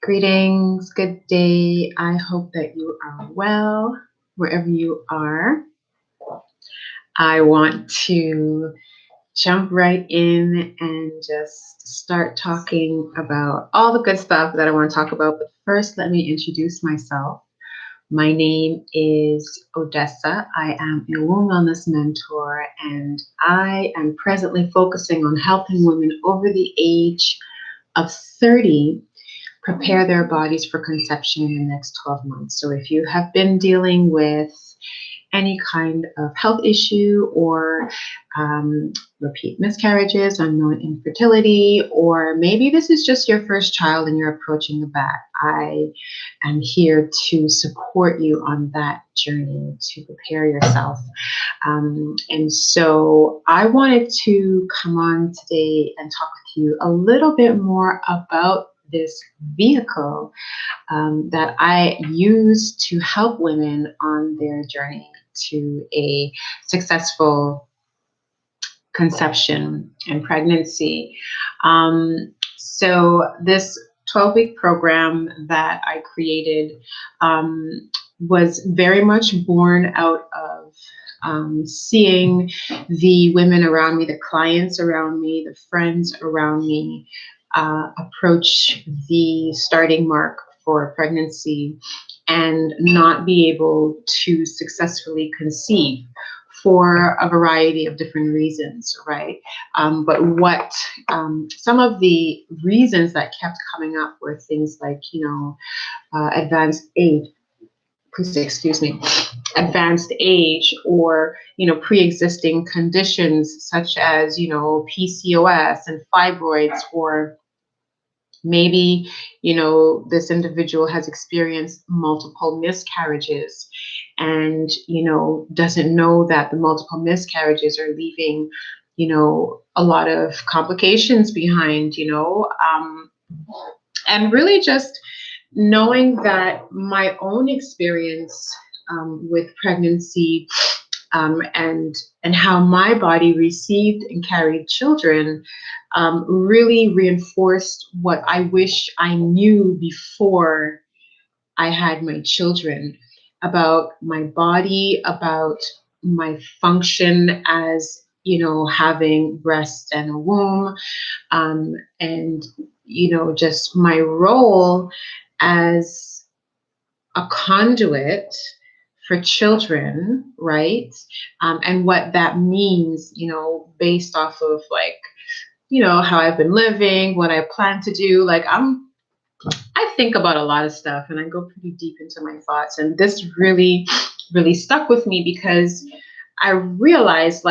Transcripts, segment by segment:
Greetings, good day. I hope that you are well wherever you are. I want to jump right in and just start talking about all the good stuff that I want to talk about. But first, let me introduce myself. My name is Odessa. I am a womb wellness mentor, and I am presently focusing on helping women over the age of 30 prepare their bodies for conception in the next 12 months. So if you have been dealing with any kind of health issue or repeat miscarriages, unknown infertility, or maybe this is just your first child and you're approaching the back, I am here to support you on that journey to prepare yourself. And so I wanted to come on today and talk with you a little bit more about this vehicle that I use to help women on their journey to a successful conception and pregnancy. So this 12-week program that I created was very much born out of seeing the women around me, the clients around me, the friends around me approach the starting mark for pregnancy and not be able to successfully conceive for a variety of different reasons, right? But what some of the reasons that kept coming up were things like, advanced age, please excuse me, advanced age, or pre-existing conditions such as PCOS and fibroids, or maybe this individual has experienced multiple miscarriages and doesn't know that the multiple miscarriages are leaving a lot of complications behind, and really just knowing that my own experience with pregnancy and how my body received and carried children really reinforced what I wish I knew before I had my children about my body, about my function as having breasts and a womb, and just my role as a conduit for children, right? And what that means, based off of how I've been living, what I plan to do. I think about a lot of stuff and I go pretty deep into my thoughts. And this really, really stuck with me because I realized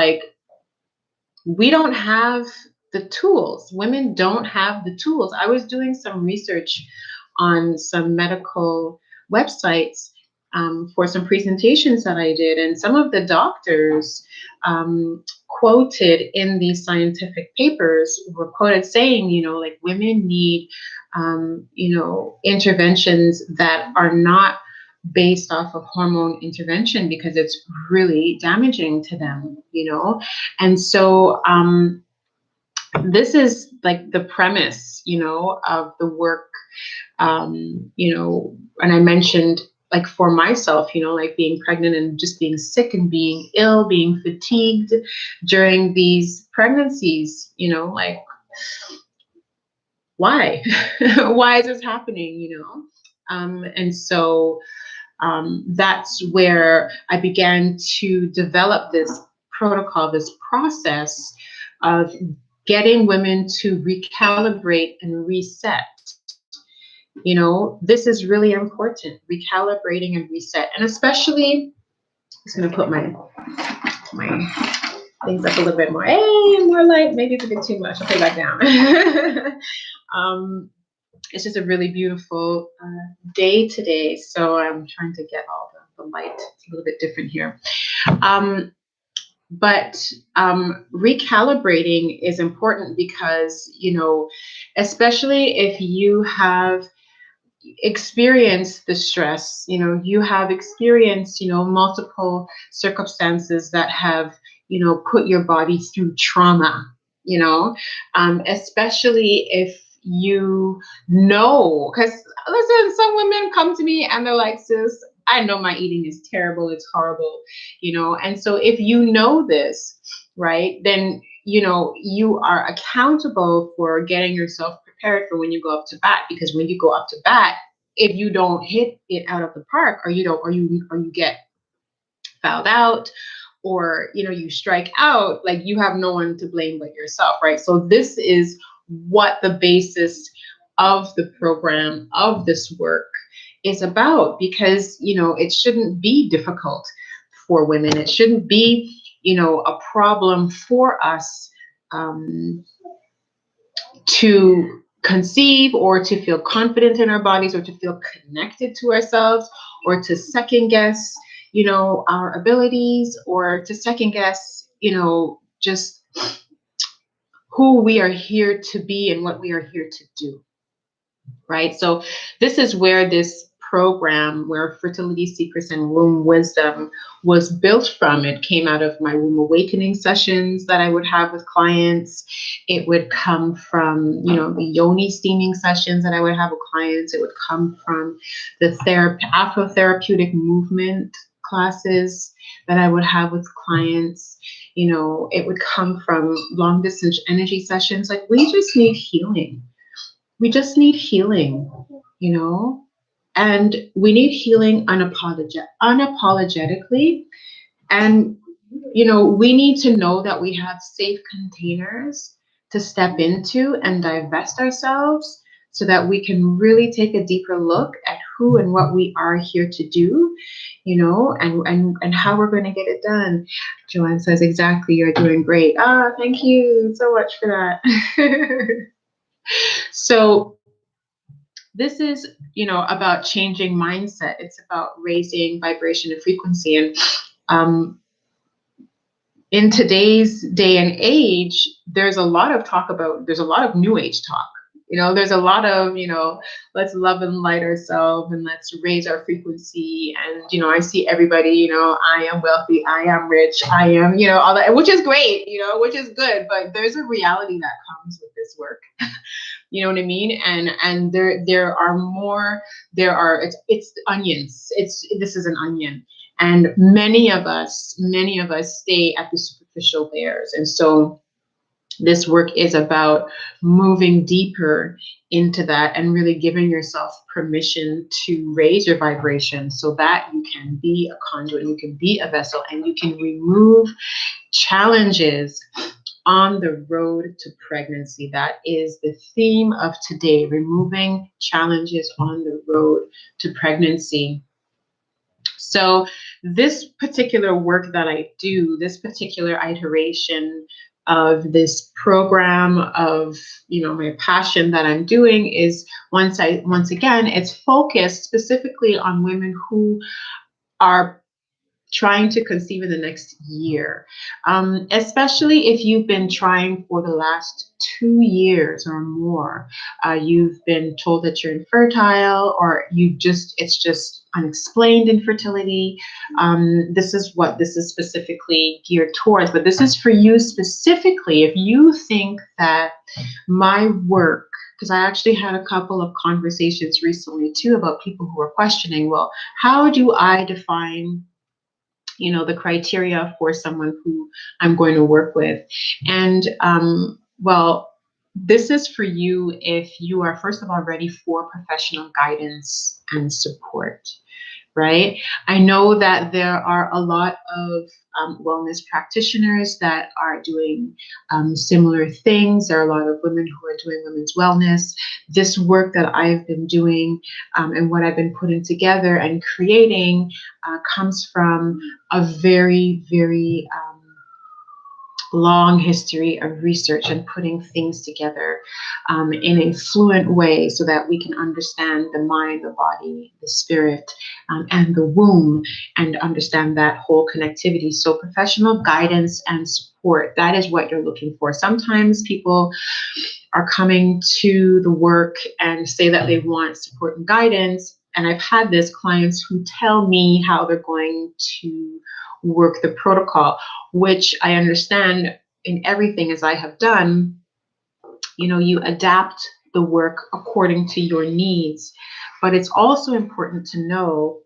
we don't have the tools. Women don't have the tools. I was doing some research on some medical websites for some presentations that I did, and some of the doctors quoted in these scientific papers were quoted saying, women need, interventions that are not based off of hormone intervention because it's really damaging to them, and so this is the premise, of the work, and I mentioned for myself, being pregnant and just being sick and being ill, being fatigued during these pregnancies, why? Why is this happening, and so that's where I began to develop this protocol, this process of getting women to recalibrate and reset. This is really important, recalibrating and reset. And especially, I'm just going to put my things up a little bit more. Hey, more light. Maybe it's a bit too much. I'll put it back down. It's just a really beautiful day today. So I'm trying to get all the light. It's a little bit different here. But recalibrating is important because, especially if you have experienced the stress, you have experienced, multiple circumstances that have, put your body through trauma, especially if you know, because listen, some women come to me and they're like, sis, I know my eating is terrible, it's horrible, and so if you know this, right, then you are accountable for getting yourself prepared for when you go up to bat, because when you go up to bat, if you don't hit it out of the park, or you don't, or you get fouled out, or you strike out, like, you have no one to blame but yourself, right? So this is what the basis of the program, of this work, is about, because it shouldn't be difficult for women. It shouldn't be a problem for us, to conceive, or to feel confident in our bodies, or to feel connected to ourselves, or to second guess our abilities, or to second guess just who we are here to be and what we are here to do, right? So this is where this program, where Fertility Secrets and Womb Wisdom was built from. It came out of my womb awakening sessions that I would have with clients. It would come from, the yoni steaming sessions that I would have with clients. It would come from the Afro-therapeutic movement classes that I would have with clients. It would come from long distance energy sessions. Like, we just need healing. We just need healing, and we need healing unapologetically. And, we need to know that we have safe containers to step into and divest ourselves, so that we can really take a deeper look at who and what we are here to do, and how we're going to get it done. Joanne says, exactly, you're doing great. Thank you so much for that. So this is, about changing mindset. It's about raising vibration and frequency. And in today's day and age, there's a lot of new age talk. There's a lot of, let's love and light ourselves, and let's raise our frequency. And, I see everybody, I am wealthy, I am rich, I am, all that, which is great, which is good. But there's a reality that comes with this work. You know what I mean? And there are more, it's onions. This is an onion. And many of us stay at the superficial layers. And so this work is about moving deeper into that, and really giving yourself permission to raise your vibration, so that you can be a conduit, you can be a vessel, and you can remove challenges on the road to pregnancy. That is the theme of today: removing challenges on the road to pregnancy. So this particular work that I do, this particular iteration of this program, of my passion that I'm doing, is once again, it's focused specifically on women who are trying to conceive in the next year, especially if you've been trying for the last 2 years or more. You've been told that you're infertile, or it's just unexplained infertility. This is what this is specifically geared towards. But this is for you specifically if you think that my work, because I actually had a couple of conversations recently too about people who were questioning, well, how do I define the criteria for someone who I'm going to work with? And well, this is for you if you are, first of all, ready for professional guidance and support, right? I know that there are a lot of wellness practitioners that are doing similar things. There are a lot of women who are doing women's wellness. This work that I've been doing and what I've been putting together and creating comes from a very, very long history of research and putting things together in a fluent way, so that we can understand the mind, the body, the spirit, and the womb, and understand that whole connectivity. So professional guidance and support, that is what you're looking for. Sometimes people are coming to the work and say that they want support and guidance. And I've had this clients who tell me how they're going to work the protocol, which I understand in everything as I have done. You adapt the work according to your needs. But it's also important to know,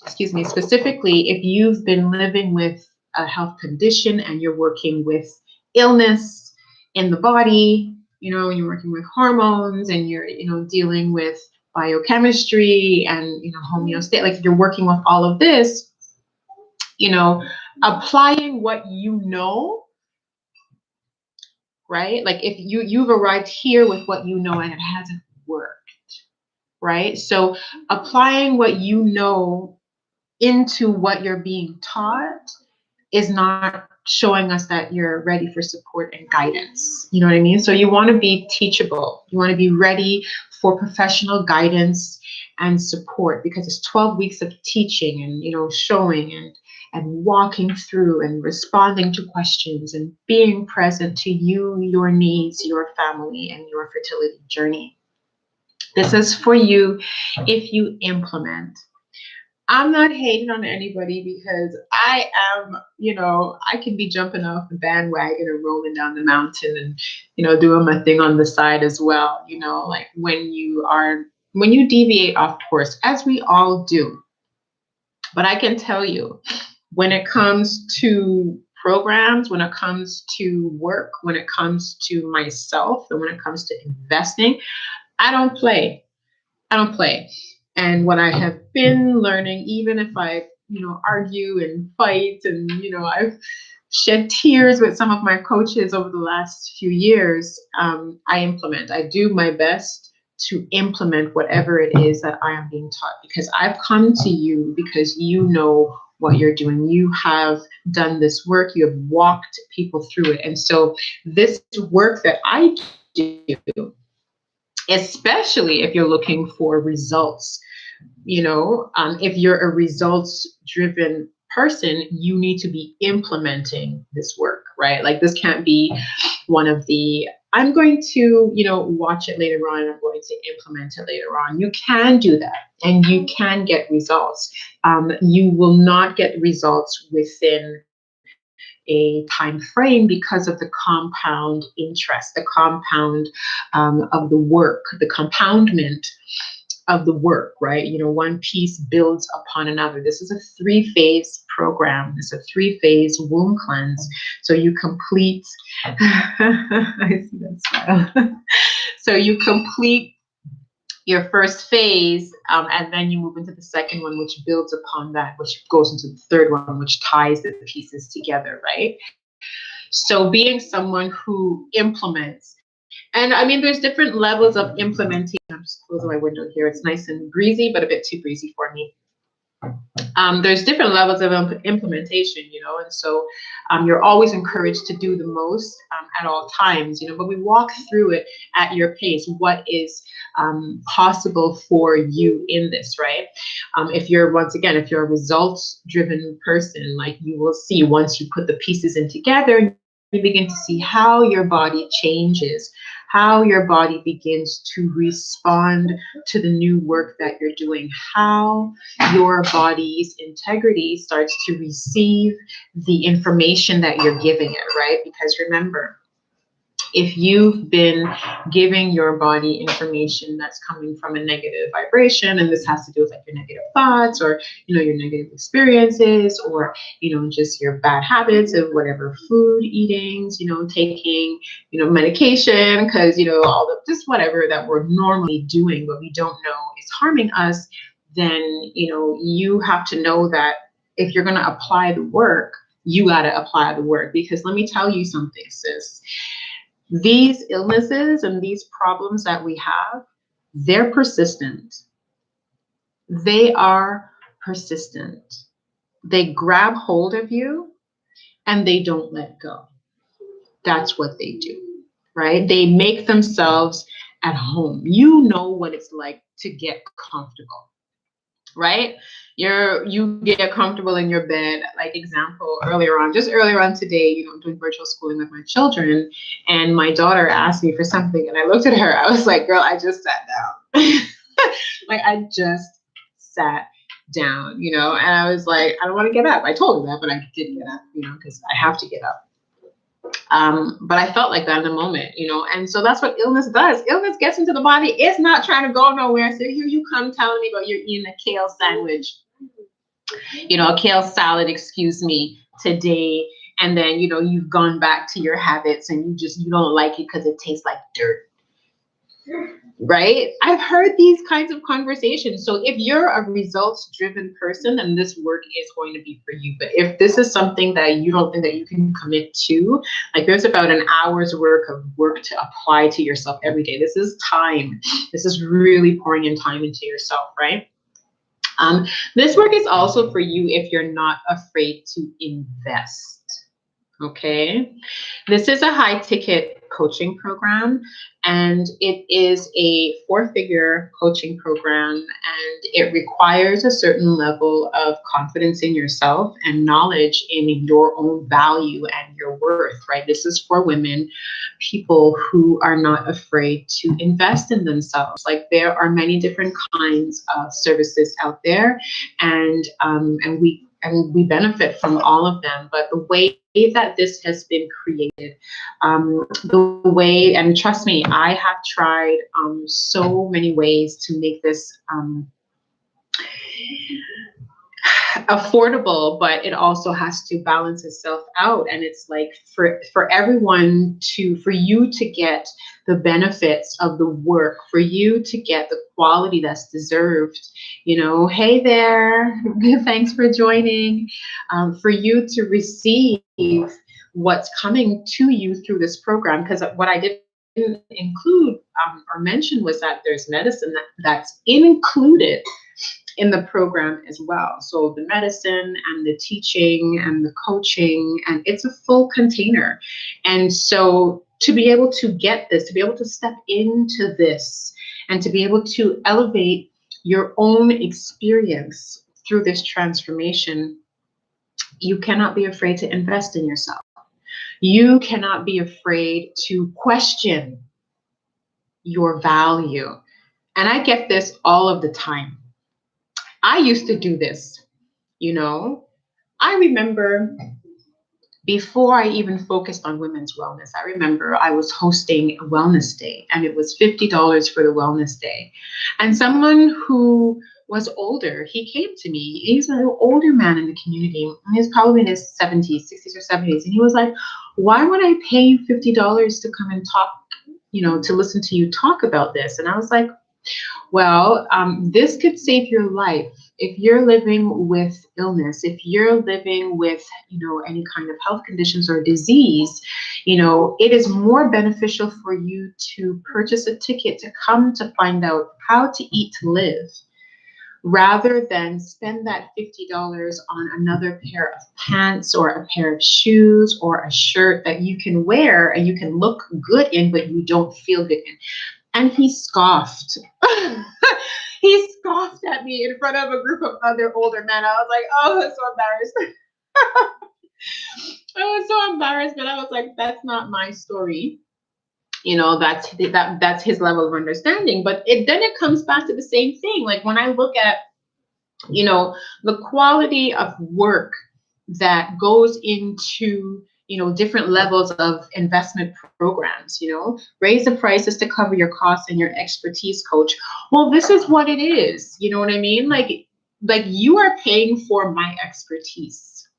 excuse me, specifically if you've been living with a health condition and you're working with illness in the body, you know, you're working with hormones and you're, you know, dealing with biochemistry and, you know, homeostasis, like you're working with all of this, you know, applying what you know, right? Like if you've arrived here with what you know and it hasn't worked, right? So applying what you know into what you're being taught is not showing us that you're ready for support and guidance. You know what I mean? So you want to be teachable. You want to be ready for professional guidance and support, because it's 12 weeks of teaching and, you know, showing and walking through and responding to questions and being present to you, your needs, your family, and your fertility journey. This is for you if you implement. I'm not hating on anybody, because I am, you know, I can be jumping off the bandwagon and rolling down the mountain and, you know, doing my thing on the side as well. You know, like when you deviate off course, as we all do. But I can tell you, when it comes to programs, when it comes to work, when it comes to myself, and when it comes to investing, I don't play. I don't play. And what I have been learning, even if I, you know, argue and fight and, you know, I've shed tears with some of my coaches over the last few years, I implement. I do my best to implement whatever it is that I am being taught, because I've come to you because you know what you're doing. You have done this work. You have walked people through it. And so this work that I do, especially if you're looking for results, you know, if you're a results driven person, you need to be implementing this work, right? Like this can't be one of the, I'm going to, you know, watch it later on and I'm going to implement it later on. You can do that and you can get results. You will not get results within a time frame because of the compound interest, the compound of the work, the compoundment of the work, right? You know, one piece builds upon another. This is a 3-phase program. This is a 3-phase womb cleanse. So you complete, I see that smile. So you complete your first phase, and then you move into the second one, which builds upon that, which goes into the third one, which ties the pieces together, right? So being someone who implements, and I mean, there's different levels of implementation. I'm just closing my window here. It's nice and breezy, but a bit too breezy for me. There's different levels of implementation, you know, and so you're always encouraged to do the most at all times, you know, but we walk through it at your pace. What is possible for you in this, right? If you're, once again, if you're a results driven person, like you will see once you put the pieces in together, you begin to see how your body changes, how your body begins to respond to the new work that you're doing, how your body's integrity starts to receive the information that you're giving it, right? Because remember, if you've been giving your body information that's coming from a negative vibration, and this has to do with like your negative thoughts or, you know, your negative experiences, or, you know, just your bad habits of whatever food eatings, you know, taking, you know, medication, because, you know, all the just whatever that we're normally doing, but we don't know is harming us, then, you know, you have to know that if you're going to apply the work, you got to apply the work. Because let me tell you something, sis. These illnesses and these problems that we have, they're persistent. They are persistent. They grab hold of you and they don't let go. That's what they do, right? They make themselves at home. You know what it's like to get comfortable, right? You get comfortable in your bed. Like example, earlier on today, you know, I'm doing virtual schooling with my children, and my daughter asked me for something, and I looked at her. I was like, "Girl, I just sat down." Like I just sat down, you know. And I was like, "I don't want to get up." I told her that, but I did get up, you know, because I have to get up. But I felt like that in the moment, and so that's what illness does. Illness gets into the body. It's not trying to go nowhere. So here you come telling me about you're eating a kale sandwich, a kale salad, excuse me, today. And then, you've gone back to your habits and you don't like it because it tastes like dirt. Right? I've heard these kinds of conversations. So if you're a results driven person, then this work is going to be for you. But if this is something that you don't think that you can commit to, like there's about an hour's work of work to apply to yourself every day. This is time. This is really pouring in time into yourself, right? This work is also for you if you're not afraid to invest. Okay. This is a high ticket coaching program, and it is a 4-figure coaching program, and it requires a certain level of confidence in yourself and knowledge in your own value and your worth, right? This is for women, people who are not afraid to invest in themselves. Like there are many different kinds of services out there, and we benefit from all of them. But the way that this has been created, the way, and trust me, I have tried so many ways to make this affordable, but it also has to balance itself out. And it's like for everyone for you to get the benefits of the work, for you to get the quality that's deserved, hey there, thanks for joining, for you to receive what's coming to you through this program. Because what I didn't include or mention was that there's medicine that's included in the program as well. So the medicine and the teaching and the coaching, and it's a full container. And so to be able to get this, to be able to step into this, and to be able to elevate your own experience through this transformation, you cannot be afraid to invest in yourself. You cannot be afraid to question your value. And I get this all of the time. I used to do this, I remember before I even focused on women's wellness, I remember I was hosting a wellness day, and it was $50 for the wellness day. And someone who was older, he came to me. He's an older man in the community. He's probably in his 70s, 60s or 70s. And he was like, why would I pay $50 to come and talk, to listen to you talk about this? And I was like, well, this could save your life. If you're living with illness, if you're living with, any kind of health conditions or disease, it is more beneficial for you to purchase a ticket to come to find out how to eat to live, rather than spend that $50 on another pair of pants or a pair of shoes or a shirt that you can wear and you can look good in, but you don't feel good in. And he scoffed. He scoffed at me in front of a group of other older men. I was like, oh, that's so embarrassed. I was so embarrassed, but I was like, that's not my story. That's his level of understanding. But then it comes back to the same thing. Like when I look at, the quality of work that goes into, different levels of investment programs, raise the prices to cover your costs and your expertise, coach. Well, this is what it is. You know what I mean? Like you are paying for my expertise.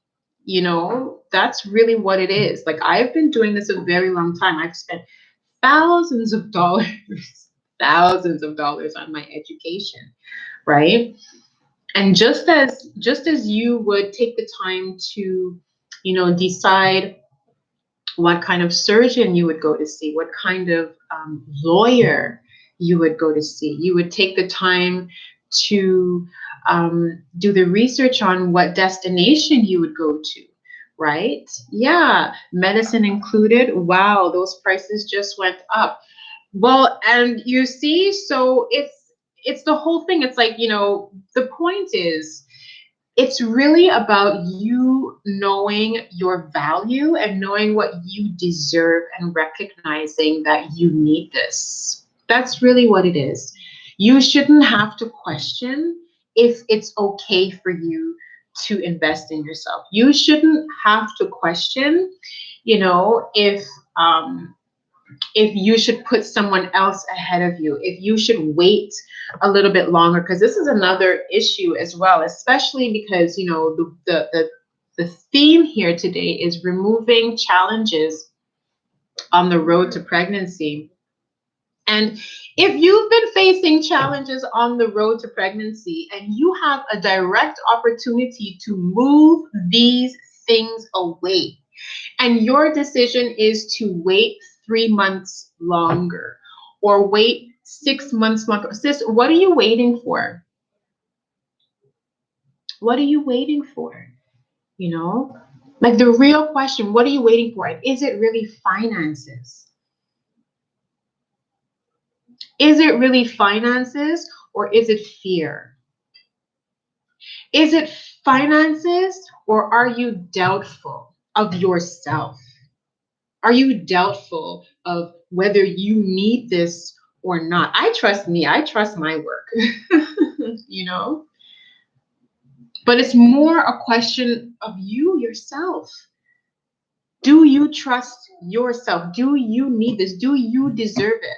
That's really what it is. Like I've been doing this a very long time. I've spent thousands of dollars on my education, right? And just as you would take the time to, decide what kind of surgeon you would go to see, what kind of lawyer you would go to see, you would take the time to do the research on what destination you would go to, right? Yeah, medicine included. Wow, those prices just went up. Well, and you see, so it's the whole thing. It's like, the point is, it's really about you knowing your value and knowing what you deserve and recognizing that you need this. That's really what it is. You shouldn't have to question if it's okay for you to invest in yourself. You shouldn't have to question, if you should put someone else ahead of you, if you should wait a little bit longer, because this is another issue as well, especially because the theme here today is removing challenges on the road to pregnancy. And if you've been facing challenges on the road to pregnancy and you have a direct opportunity to move these things away, and your decision is to wait 3 months longer or wait 6 months longer, sis, what are you waiting for? What are you waiting for? Like the real question, what are you waiting for? And is it really finances? Is it really finances, or is it fear? Is it finances, or are you doubtful of yourself? Are you doubtful of whether you need this or not? I trust me. I trust my work, But it's more a question of you yourself. Do you trust yourself? Do you need this? Do you deserve it?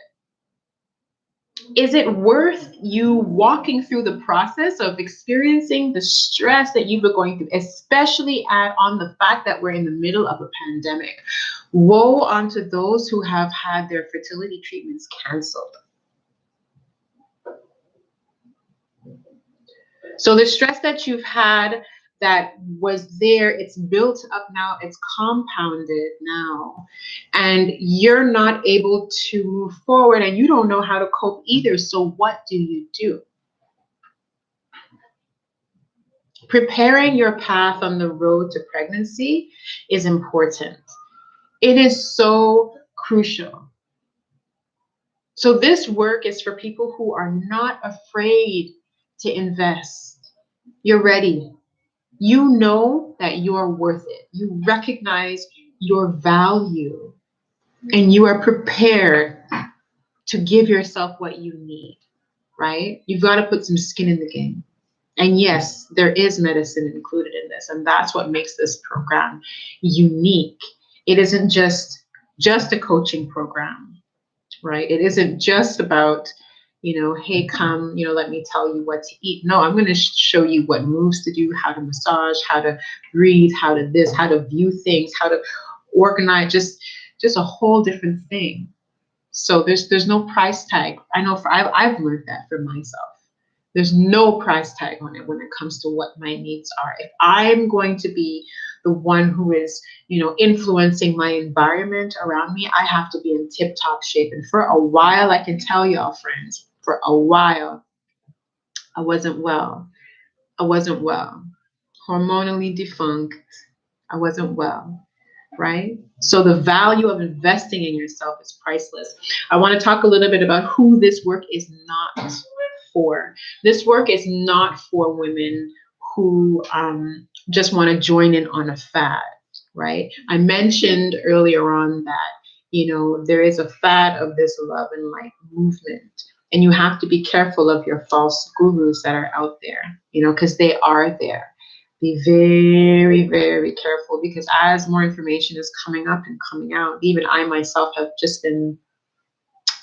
Is it worth you walking through the process of experiencing the stress that you've been going through, especially add on the fact that we're in the middle of a pandemic? Woe unto those who have had their fertility treatments canceled. So the stress that you've had that was there, it's built up now, it's compounded now, and you're not able to move forward and you don't know how to cope either. So what do? Preparing your path on the road to pregnancy is important. It is so crucial. So this work is for people who are not afraid to invest. You're ready. You know that you're worth it. You recognize your value, and you are prepared to give yourself what you need, right? You've got to put some skin in the game. And yes, there is medicine included in this, and that's what makes this program unique. It isn't just a coaching program, right? It isn't just about, hey, come, let me tell you what to eat. No, I'm going to show you what moves to do, how to massage, how to breathe, how to view things, how to organize, just a whole different thing. So there's no price tag. I know I've learned that for myself. There's no price tag on it when it comes to what my needs are. If I'm going to be the one who is, influencing my environment around me, I have to be in tip-top shape. And for a while, I can tell y'all, friends, for a while, I wasn't well. Hormonally defunct. I wasn't well, right? So the value of investing in yourself is priceless. I want to talk a little bit about who this work is not for. This work is not for women who just want to join in on a fad, right? I mentioned earlier on that, there is a fad of this love and light movement. And you have to be careful of your false gurus that are out there, because they are there. Be very, very careful, because as more information is coming up and coming out, even I myself have just been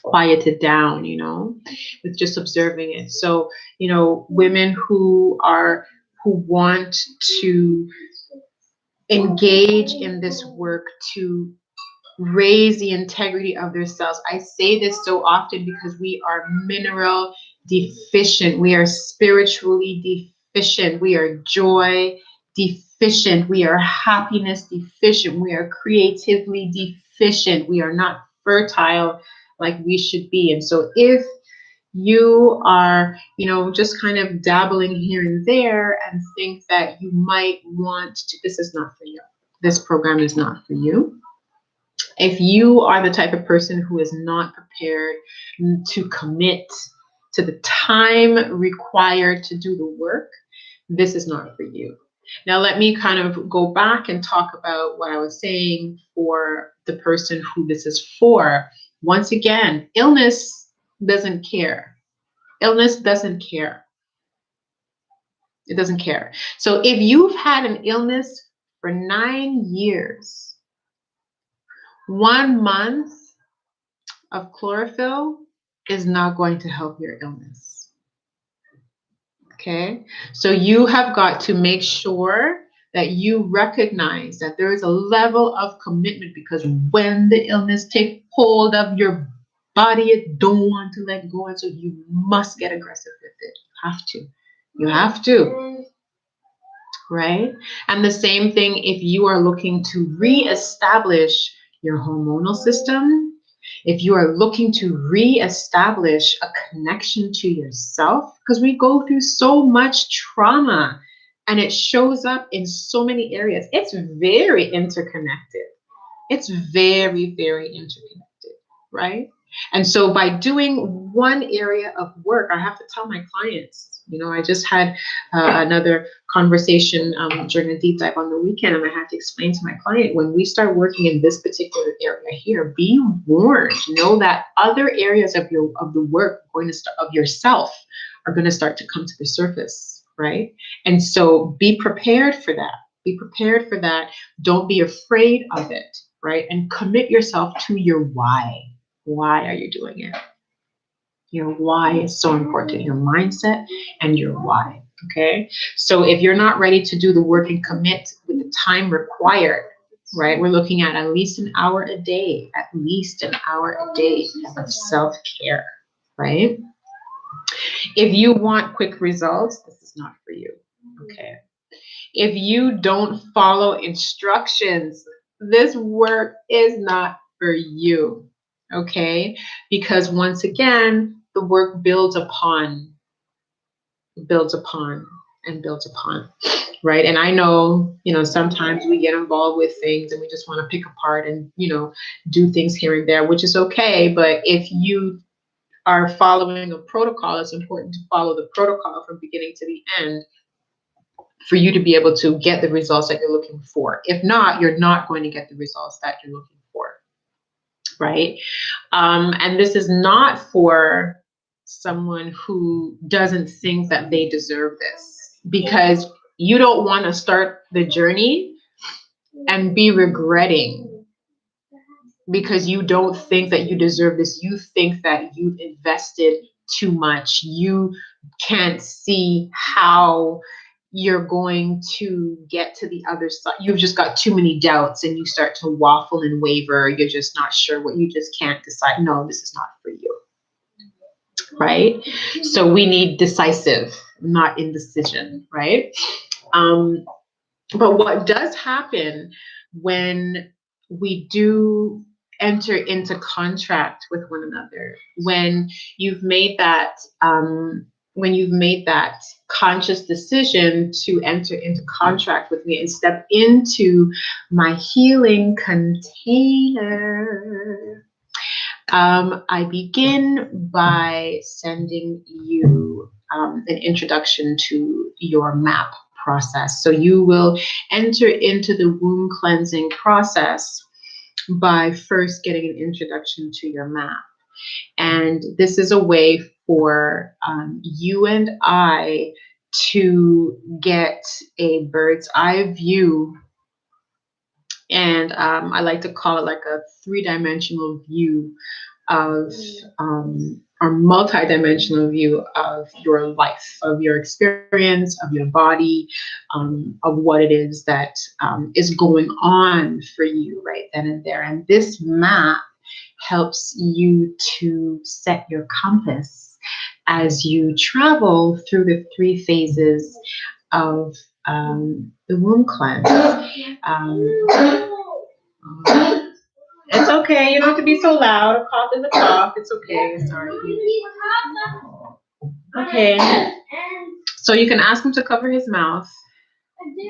quieted down, with just observing it. So, women who want to engage in this work to raise the integrity of their cells. I say this so often because we are mineral deficient. We are spiritually deficient. We are joy deficient. We are happiness deficient. We are creatively deficient. We are not fertile like we should be. And so if you are, just kind of dabbling here and there and think that you might want to, this is not for you. This program is not for you. If you are the type of person who is not prepared to commit to the time required to do the work, this is not for you. Now, let me kind of go back and talk about what I was saying for the person who this is for. Once again, illness doesn't care. Illness doesn't care. It doesn't care. So if you've had an illness for 9 years, 1 month of chlorophyll is not going to help your illness. Okay? So you have got to make sure that you recognize that there is a level of commitment, because when the illness takes hold of your body, it don't want to let go. And so you must get aggressive with it. You have to. You have to. Right? And the same thing if you are looking to reestablish your hormonal system, if you are looking to reestablish a connection to yourself, because we go through so much trauma and it shows up in so many areas. It's very interconnected. It's very, very interconnected, right? And so by doing one area of work, I have to tell my clients, I just had another conversation during a deep dive on the weekend, and I had to explain to my client, when we start working in this particular area here, be warned, know that other areas of the work of yourself are going to start to come to the surface, right? And so be prepared for that. Be prepared for that. Don't be afraid of it, right? And commit yourself to your why. Why are you doing it? Your why is so important, your mindset and your why, okay? So if you're not ready to do the work and commit with the time required, right? We're looking at least an hour a day, of self-care, right? If you want quick results, this is not for you, okay? If you don't follow instructions, this work is not for you, okay? Because once again, the work builds upon, and builds upon, right? And I know, sometimes we get involved with things and we just want to pick apart and, do things here and there, which is okay. But if you are following a protocol, it's important to follow the protocol from beginning to the end, for you to be able to get the results that you're looking for. If not, you're not going to get the results that you're looking for, right? And this is not for someone who doesn't think that they deserve this, because you don't want to start the journey and be regretting because you don't think that you deserve this. You think that you've invested too much. You can't see how you're going to get to the other side. You've just got too many doubts and you start to waffle and waver. You're just not sure what, you just can't decide. No, this is not for you. Right? So we need decisive, not indecision, right? But what does happen when we do enter into contract with one another, when you've made that conscious decision to enter into contract with me and step into my healing container, I begin by sending you an introduction to your MAP process. So you will enter into the womb cleansing process by first getting an introduction to your MAP. And this is a way for you and I to get a bird's eye view. And I like to call it like a 3-dimensional view of, or multi-dimensional view of your life, of your experience, of your body, of what it is that is going on for you right then and there. And this map helps you to set your compass as you travel through the 3 phases of the womb cleanse. It's okay. You don't have to be so loud. A cough is a cough. It's okay. Sorry. Okay. So you can ask him to cover his mouth.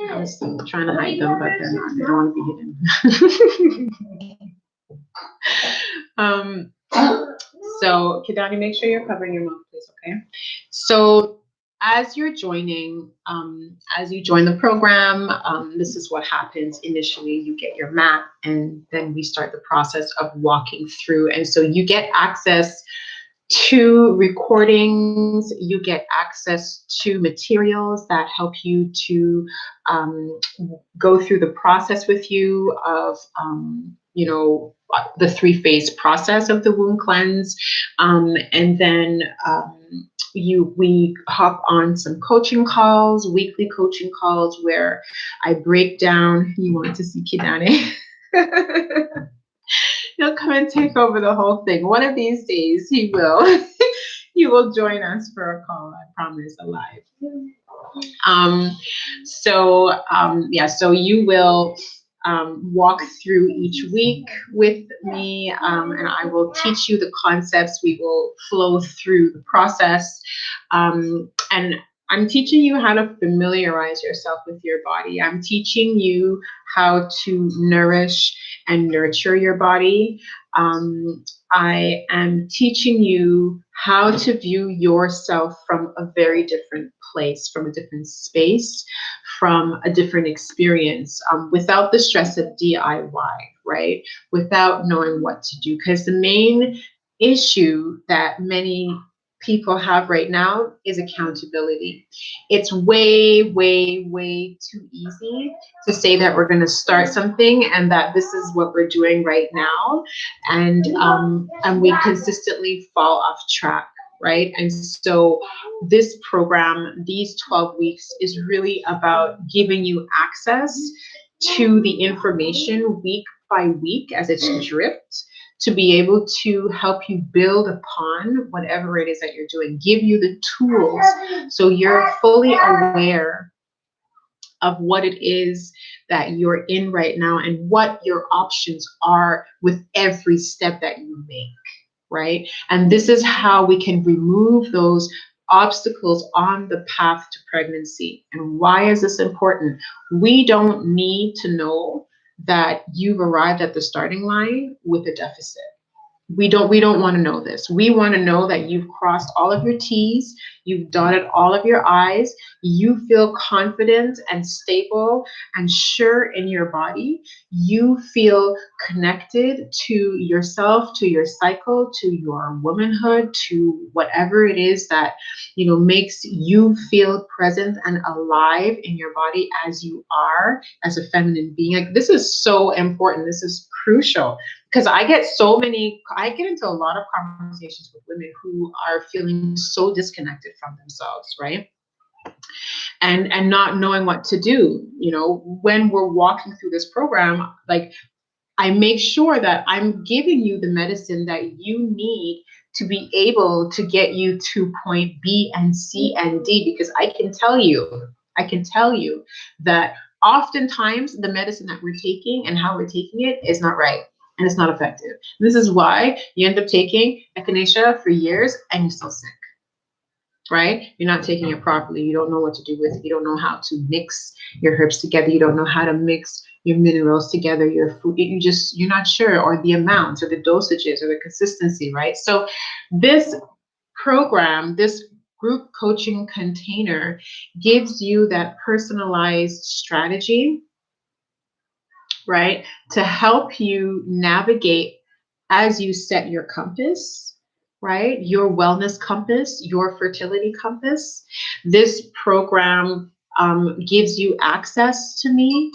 I was trying to hide them, but they're not. They don't want to be hidden. So, Kidani, make sure you're covering your mouth, please. Okay. So, as you're joining, as you join the program, this is what happens initially. You get your map, and then we start the process of walking through. And so you get access to recordings, you get access to materials that help you to go through the process with you of the 3-phase process of the womb cleanse. And then we hop on some coaching calls, weekly coaching calls, where I break down. You want to see Kidane? He'll come and take over the whole thing. One of these days he will. He will join us for a call, I promise, alive. So you will walk through each week with me, and I will teach you the concepts. We will flow through the process, and I'm teaching you how to familiarize yourself with your body. I'm teaching you how to nourish and nurture your body. I am teaching you how to view yourself from a very different place, from a different space, from a different experience, without the stress of DIY, right? Without knowing what to do. Because the main issue that many people have right now is accountability. It's way, way, way too easy to say that we're going to start something and that this is what we're doing right now, and we consistently fall off track, right? And so this program, these 12 weeks, is really about giving you access to the information week by week as it's dripped, to be able to help you build upon whatever it is that you're doing, give you the tools so you're fully aware of what it is that you're in right now and what your options are with every step that you make, right? And this is how we can remove those obstacles on the path to pregnancy. And why is this important? We don't need to know that you've arrived at the starting line with a deficit. We don't want to know this. We want to know that you've crossed all of your T's, you've dotted all of your I's, you feel confident and stable and sure in your body. You feel connected to yourself, to your cycle, to your womanhood, to whatever it is that, makes you feel present and alive in your body as you are, as a feminine being. Like, this is so important. This is crucial. Because I get into a lot of conversations with women who are feeling so disconnected from themselves, right? And not knowing what to do. When we're walking through this program, like, I make sure that I'm giving you the medicine that you need to be able to get you to point B and C and D, because I can tell you that oftentimes the medicine that we're taking and how we're taking it is not right. And it's not effective. This is why you end up taking echinacea for years and you're still sick, right? You're not taking it properly. You don't know what to do with it. You don't know how to mix your herbs together. You don't know how to mix your minerals together, your food. You're not sure, or the amounts or the dosages or the consistency, right? So this program, this group coaching container, gives you that personalized strategy, right, to help you navigate as you set your compass, right, your wellness compass, your fertility compass. This program gives you access to me.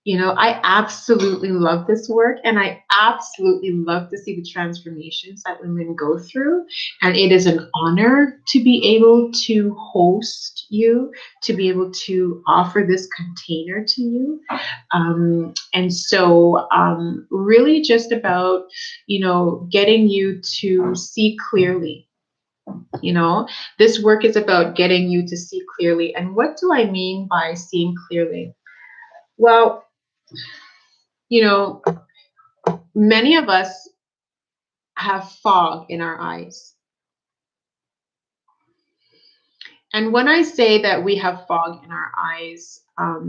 I absolutely love this work, and I absolutely love to see the transformations that women go through. And it is an honor to be able to host you, to be able to offer this container to you. And so really just about, getting you to see clearly. This work is about getting you to see clearly. And what do I mean by seeing clearly? Well, many of us have fog in our eyes. And when I say that we have fog in our eyes, our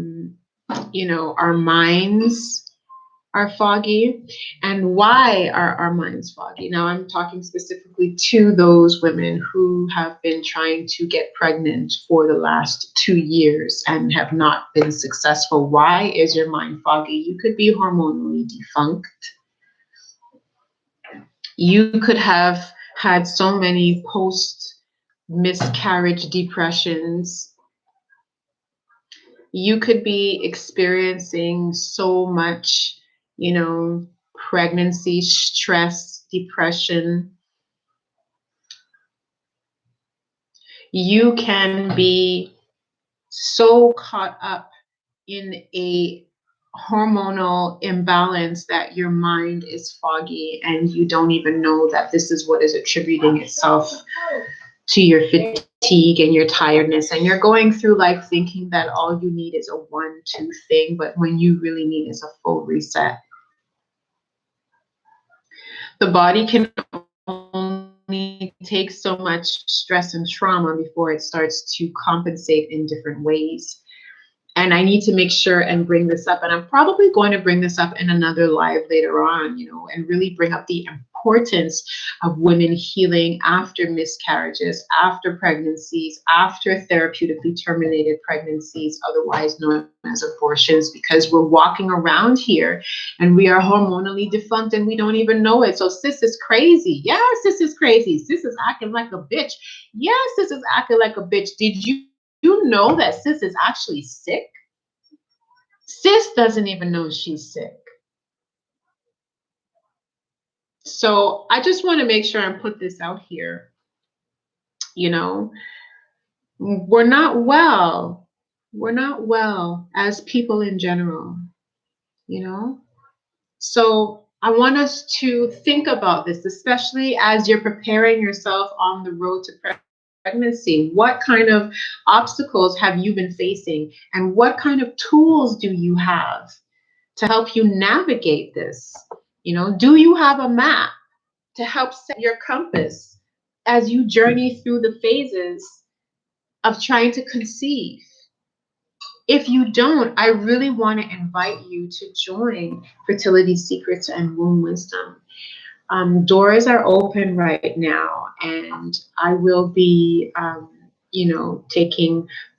minds are foggy. And why are our minds foggy? Now, I'm talking specifically to those women who have been trying to get pregnant for the last 2 years and have not been successful. Why is your mind foggy? You could be hormonally defunct. You could have had so many post-miscarriage depressions. You could be experiencing so much, you know, pregnancy, stress, depression. You can be so caught up in a hormonal imbalance that your mind is foggy and you don't even know that this is what is attributing itself to your fatigue and your tiredness, and you're going through life thinking that all you need is a 1-2 thing, but when you really need is a full reset. The body can only take so much stress and trauma before it starts to compensate in different ways. And I need to make sure and bring this up. And I'm probably going to bring this up in another live later on, you know, and really bring up the importance of women healing after miscarriages, after pregnancies, after therapeutically terminated pregnancies, otherwise known as abortions, because we're walking around here and we are hormonally defunct and we don't even know it. So sis is crazy. Yeah, sis is crazy. Sis is acting like a bitch. Yeah, sis is acting like a bitch. Did you know that sis is actually sick? Sis doesn't even know she's sick. So I just want to make sure and put this out here. You know, we're not well. We're not well as people in general, you know? So I want us to think about this, especially as you're preparing yourself on the road to pregnancy. What kind of obstacles have you been facing? And what kind of tools do you have to help you navigate this? You know, do you have a map to help set your compass as you journey through the phases of trying to conceive? If you don't, I really want to invite you to join Fertility Secrets and Womb Wisdom. Doors are open right now, and I will be, you know,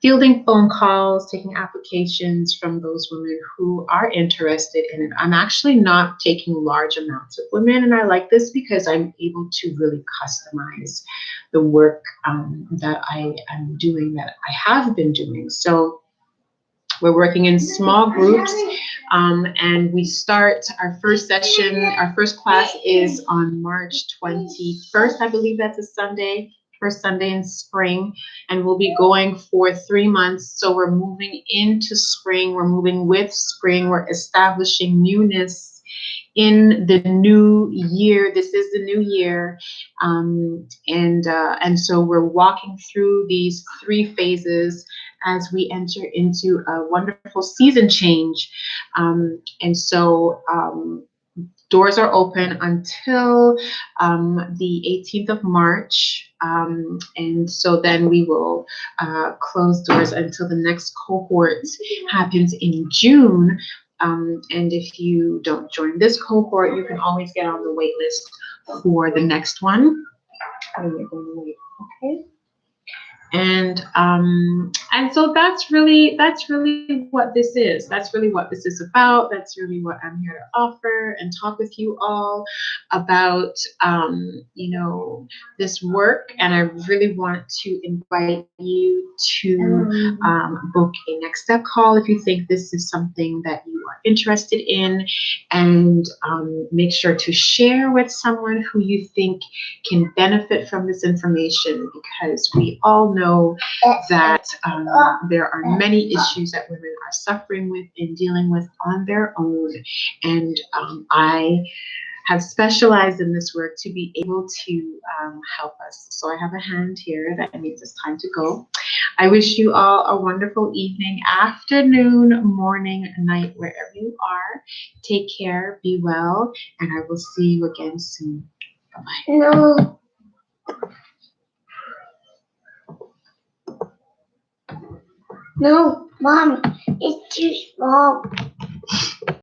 fielding phone calls, taking applications from those women who are interested in it. I'm actually not taking large amounts of women, and I like this because I'm able to really customize the work that I am doing, that I have been doing. So we're working in small groups, and we start our first session. Our first class is on March 21st. I believe that's a Sunday, first Sunday in spring, and we'll be going for 3 months. So we're moving into spring. We're moving with spring. We're establishing newness in the new year. This is the new year, and so we're walking through these 3 phases as we enter into a wonderful season change. And so doors are open until the 18th of March. And so then we will close doors until the next cohort happens in June. And if you don't join this cohort, you can always get on the wait list for the next one. Okay. And so that's really what this is. That's really what this is about. That's really what I'm here to offer and talk with you all about, you know, this work. And I really want to invite you to book a next step call if you think this is something that you are interested in, and make sure to share with someone who you think can benefit from this information, because we all know that there are many issues that women are suffering with and dealing with on their own. And I have specialized in this work to be able to help us. So I have a hand here that means it's time to go. I wish you all a wonderful evening, afternoon, morning, night, wherever you are. Take care, be well, and I will see you again soon. Bye-bye. No. No, Mom, it's too small.